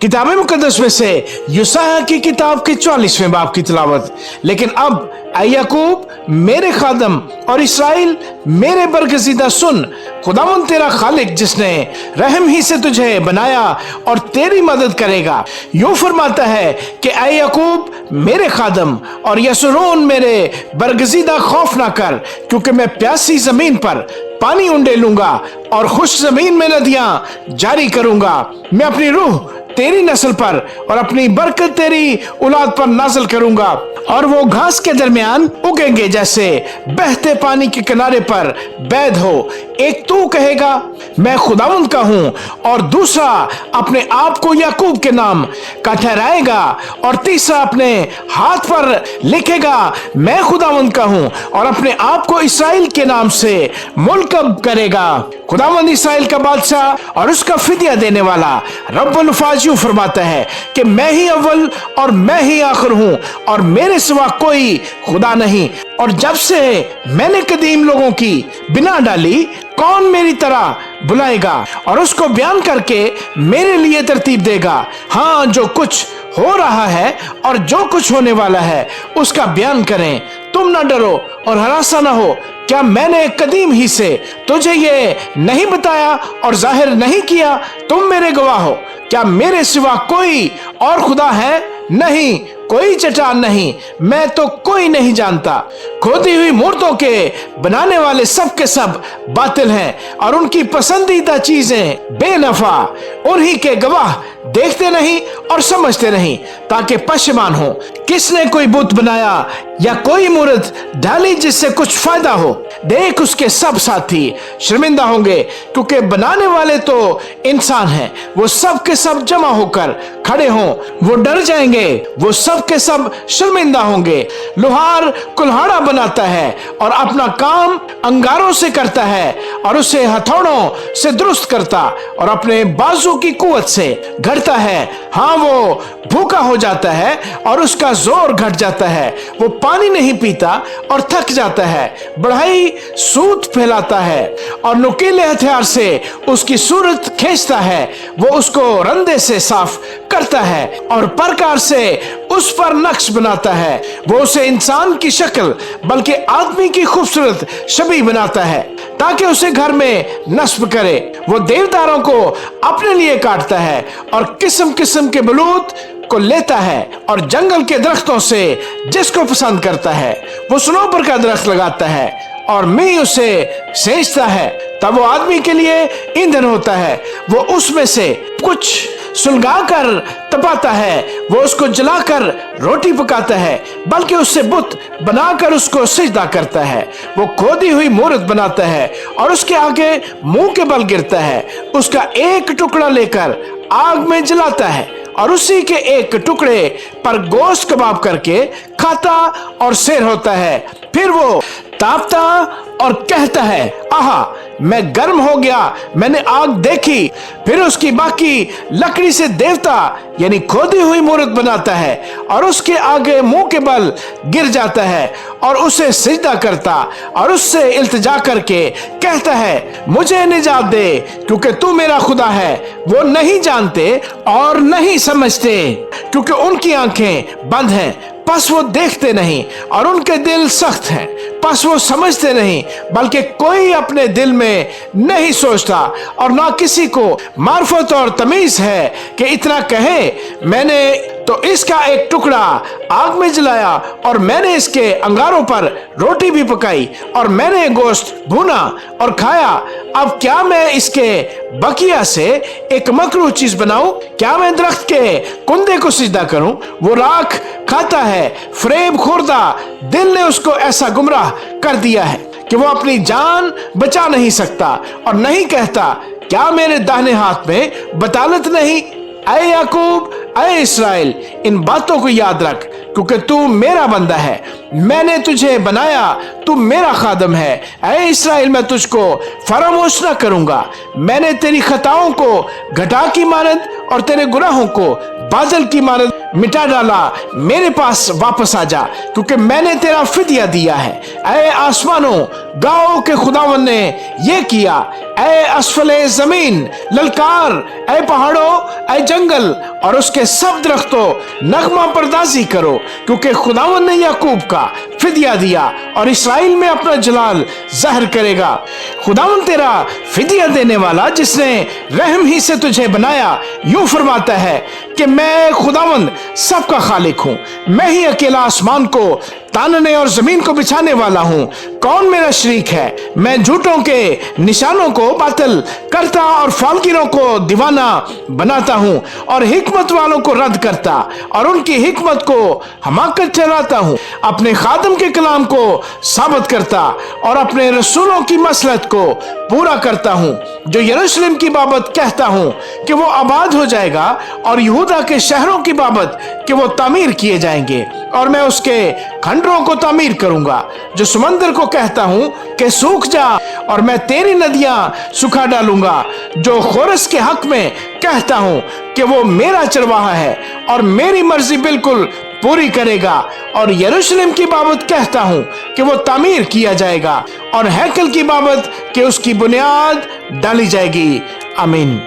किताब मुकद्दस में से यूसाया की किताब के 44वें बाब की तिलावत। लेकिन अब ऐ याकूब मेरे खादम और इस्राएल मेरे बरगज़ीदा सुन, खुदावंद तेरा खालिक जिसने रहम ही से तुझे बनाया और तेरी मदद करेगा यूं फरमाता है कि ऐ याकूब मेरे खादम और यसरून मेरे बरगज़ीदा खौफ ना कर, क्योंकि मैं प्यासी जमीन पर पानी उंडेलूंगा और खुश जमीन में नदियां जारी करूंगा। मैं अपनी रूह तेरी नस्ल पर और अपनी बरकत तेरी औलाद पर नाज़िल करूंगा, और वो घास के दरमियान उगेंगे जैसे बहते पानी के किनारे पर बैद हो। एक तू कहेगा मैं खुदावंद का हूं, और दूसरा अपने आप को याकूब के नाम का ठहराएगा, और तीसरा अपने हाथ पर लिखेगा मैं खुदावंद का हूं, और अपने आप को इस्राएल के नाम से मुल्कब करेगा। खुदावंद इस्राएल का बादशाह और उसका फिदिया देने वाला रब्बुल फाज यूं फरमाता है कि मैं ही अव्वल और मैं ही आखिर हूं, और मेरे सिवा कोई खुदा नहीं। और जब से मैंने कदीम लोगों की बिना डाली, कौन मेरी तरह बुलाएगा और उसको बयान करके मेरे लिए तरतीब देगा। हाँ, जो कुछ हो रहा है और जो कुछ होने वाला है उसका बयान करें। तुम ना डरो और हरासा ना हो। क्या मैंने कदीम ही से तुझे ये नहीं बताया और जाहिर नहीं किया? तुम मेरे गवाह हो। क्या मेरे सिवा कोई और खुदा है? नहीं, कोई चट्टान नहीं, मैं तो कोई नहीं जानता। खोदी हुई मूर्तों के बनाने वाले सब के सब बातिल हैं, और उनकी पसंदीदा चीजें बेनफा। उन्हीं के गवाह देखते नहीं और समझते नहीं, ताकि पशेमान हो। किसने कोई बुत बनाया या कोई मूर्त ढाली जिससे कुछ फायदा हो? देख, उसके सब साथी शर्मिंदा होंगे, क्योंकि बनाने वाले तो इंसान हैं। वो सब के सब जमा होकर खड़े हों, वो डर जाएंगे, वो सब के सब शर्मिंदा होंगे। लोहार कुल्हाड़ा बनाता है और अपना काम अंगारों से करता है, और उसे हथौड़ों से दुरुस्त करता और अपने बाजू की कुवत से घड़ता है। हाँ, वो भूखा हो जाता है और उसका जोर घट जाता है। वो पानी नहीं पीता और थक जाता है। बढ़ाई सूत फैलाता है और नुकीले हथियार से उसकी सूरत खींचता है। वो उसको रंदे से साफ करता है और प्रकार से उस पर नक्श बनाता है। वो उसे इंसान की शक्ल बल्कि आदमी की खूबसूरत छवि बनाता है, ताकि उसे घर में नस्ब करे। वो देवदारों को अपने लिए काटता है और किस्म किस्म के बलूत को लेता है, और जंगल के दरख्तों से जिसको पसंद करता है वो सनोबर का दरख्त लगाता है, और मैं उसे सेंचता है। तब वो आदमी के लिए ईंधन होता है। वो उसमें से कुछ सुलगाकर तपाता है। वो उसको जलाकर रोटी पकाता है, बल्कि उससे बुत बनाकर उसको सिजदा करता है। वो खोदी हुई मूर्त बनाता है और उसके आगे मुंह के बल गिरता है। उसका एक टुकड़ा लेकर आग में जलाता है, और उसी के एक टुकड़े पर गोश्त कबाब करके खाता और सेर होता है। फिर वो तापता और कहता है, आहा, मैं गर्म हो गया, मैंने आग देखी। फिर उसकी बाकी लकड़ी से देवता यानी खोदी हुई मूर्त बनाता है, और उसके आगे मुंह के बल गिर जाता है और उसे सिजदा करता और उससे इल्तिजा करके कहता है, मुझे निजात दे, क्योंकि तू मेरा खुदा है। वो नहीं जानते और नहीं समझते, क्योंकि उनकी आंखें बंद हैं, पस वो देखते नहीं, और उनके दिल सख्त हैं, पस वो समझते नहीं, बल्कि कोई अपने दिल में नहीं सोचता, और ना किसी को मार्फत और तमीज है कि इतना कहे, मैंने तो इसका एक टुकड़ा आग में जलाया, और मैंने इसके अंगारों पर रोटी भी पकाई, और मैंने गोश्त भुना और खाया। अब क्या मैं इसके बकिया से एक मकरूह चीज बनाऊं? क्या मैं दरख्त के कुंदे को सिजदा करूं? वो राख खाता है, फरेब खोरदा दिल ने उसको ऐसा गुमराह कर दिया है कि वो अपनी जान बचा नहीं सकता, और नहीं कहता, क्या मेरे दाहिने हाथ में बतालत नहीं? ऐ याकूब, ऐ इस्राएल, इन बातों को याद रख, क्योंकि तू मेरा बंदा है। मैंने तुझे बनाया, तू मेरा खादम है। ऐ इस्राएल, मैं तुझको फरामोश न करूंगा। मैंने तेरी खताओं को घटा की मानद और तेरे गुनाहों को बादल की मानद मिटा डाला। मेरे पास वापस आ जा, क्योंकि मैंने तेरा फिदिया दिया है। ऐ आसमानों, गाओ के खुदावन ने ये किया। اے اسفل زمین للکار، اے پہاڑوں، اے جنگل اور اس کے سب درختوں نغمہ پردازی کرو، کیونکہ خداوند نے یعقوب کا فدیہ دیا اور اسرائیل میں اپنا جلال ظاہر کرے گا۔ خداوند تیرا فدیہ دینے والا جس نے رحم ہی سے تجھے بنایا یوں فرماتا ہے کہ میں خداوند سب کا خالق ہوں، میں ہی اکیلا آسمان کو تاننے اور زمین کو بچھانے والا ہوں۔ کون میرا شریک ہے؟ میں جھوٹوں کے نشانوں کو باطل کرتا اور فالگیروں کو دیوانہ بناتا ہوں اور حکمت والوں کو رد کرتا اور ان کی حکمت کو حماقت ٹھہراتا ہوں۔ اپنے خادم کے کلام کو ثابت کرتا اور اپنے رسولوں کی مصلحت کو پورا کرتا ہوں، جو یروشلم کی بابت کہتا ہوں کہ وہ آباد ہو جائے گا اور یہودا کے شہروں کی بابت کہ وہ تعمیر کیے جائیں گے، اور میں اس کے کھنڈروں کو تعمیر کروں گا، جو سمندر کو کہتا ہوں کہ سوکھ جا، اور میں تیری ندیاں سکھا ڈالوں گا، جو خورس کے حق میں کہتا ہوں کہ وہ میرا چرواہا ہے اور میری مرضی بالکل پوری کرے گا، اور یروشلم کی بابت کہتا ہوں کہ وہ تعمیر کیا جائے گا، اور ہیکل کی بابت کہ اس کی بنیاد ڈالی جائے گی۔ آمین۔